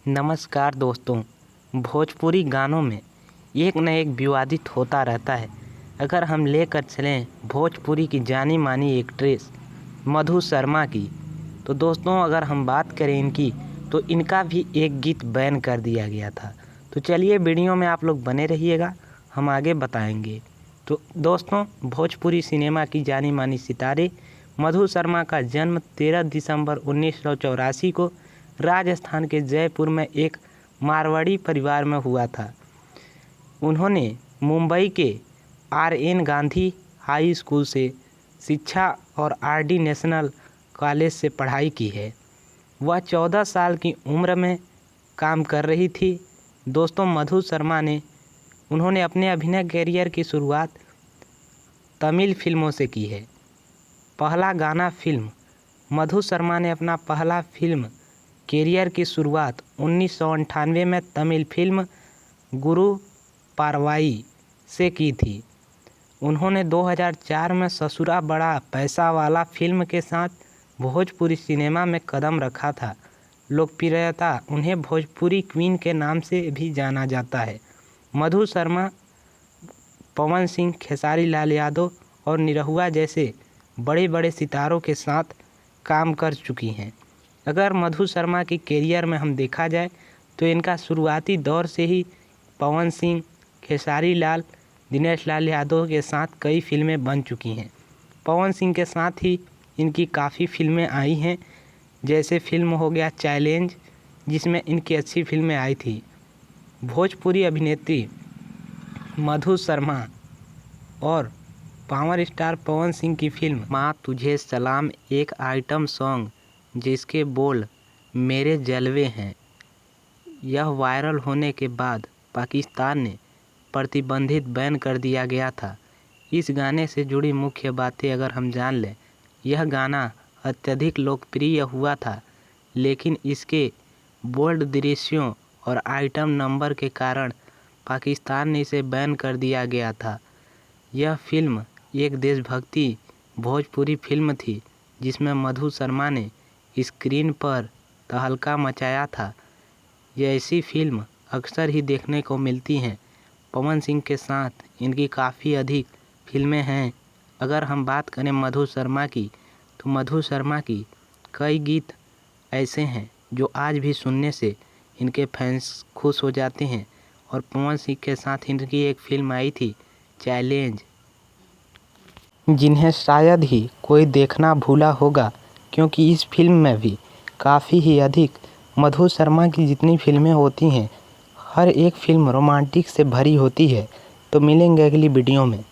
नमस्कार दोस्तों। भोजपुरी गानों में एक न एक विवादित होता रहता है। अगर हम लेकर चलें भोजपुरी की जानी मानी एक्ट्रेस मधु शर्मा की, तो दोस्तों अगर हम बात करें इनकी, तो इनका भी एक गीत बैन कर दिया गया था। तो चलिए वीडियो में आप लोग बने रहिएगा, हम आगे बताएंगे। तो दोस्तों, भोजपुरी सिनेमा की जानी मानी सितारे मधु शर्मा का जन्म 13 दिसंबर 1984 को राजस्थान के जयपुर में एक मारवाड़ी परिवार में हुआ था। उन्होंने मुंबई के आर.एन. गांधी हाई स्कूल से शिक्षा और आर.डी. नेशनल कॉलेज से पढ़ाई की है। वह 14 साल की उम्र में काम कर रही थी। दोस्तों, मधु शर्मा ने उन्होंने अपने अभिनय करियर की शुरुआत तमिल फिल्मों से की है। पहला गाना फिल्म मधु शर्मा ने अपना पहला फिल्म करियर की शुरुआत 1998 में तमिल फिल्म गुरु पारवाई से की थी। उन्होंने 2004 में ससुरा बड़ा पैसा वाला फिल्म के साथ भोजपुरी सिनेमा में कदम रखा था। लोकप्रियता उन्हें भोजपुरी क्वीन के नाम से भी जाना जाता है। मधु शर्मा पवन सिंह, खेसारी लाल यादव और निरहुआ जैसे बड़े बड़े सितारों के साथ काम कर चुकी हैं। अगर मधु शर्मा की करियर में हम देखा जाए तो इनका शुरुआती दौर से ही पवन सिंह, खेसारी लाल, दिनेश लाल यादव के साथ कई फिल्में बन चुकी हैं। पवन सिंह के साथ ही इनकी काफ़ी फिल्में आई हैं, जैसे फिल्म हो गया चैलेंज, जिसमें इनकी अच्छी फिल्में आई थी। भोजपुरी अभिनेत्री मधु शर्मा और पावर स्टार पवन सिंह की फिल्म माँ तुझे सलाम एक आइटम सॉन्ग जिसके बोल मेरे जलवे हैं, यह वायरल होने के बाद पाकिस्तान ने प्रतिबंधित बैन कर दिया गया था। इस गाने से जुड़ी मुख्य बातें अगर हम जान लें, यह गाना अत्यधिक लोकप्रिय हुआ था, लेकिन इसके बोल्ड दृश्यों और आइटम नंबर के कारण पाकिस्तान ने इसे बैन कर दिया गया था। यह फिल्म एक देशभक्ति भोजपुरी फिल्म थी, जिसमें मधु शर्मा ने स्क्रीन पर तहलका मचाया था। ये ऐसी फिल्म अक्सर ही देखने को मिलती हैं। पवन सिंह के साथ इनकी काफ़ी अधिक फिल्में हैं। अगर हम बात करें मधु शर्मा की, तो मधु शर्मा की कई गीत ऐसे हैं जो आज भी सुनने से इनके फैंस खुश हो जाते हैं। और पवन सिंह के साथ इनकी एक फिल्म आई थी चैलेंज, जिन्हें शायद ही कोई देखना भूला होगा, क्योंकि इस फिल्म में भी काफ़ी ही अधिक मधु शर्मा की जितनी फिल्में होती हैं, हर एक फिल्म रोमांटिक से भरी होती है। तो मिलेंगे अगली वीडियो में।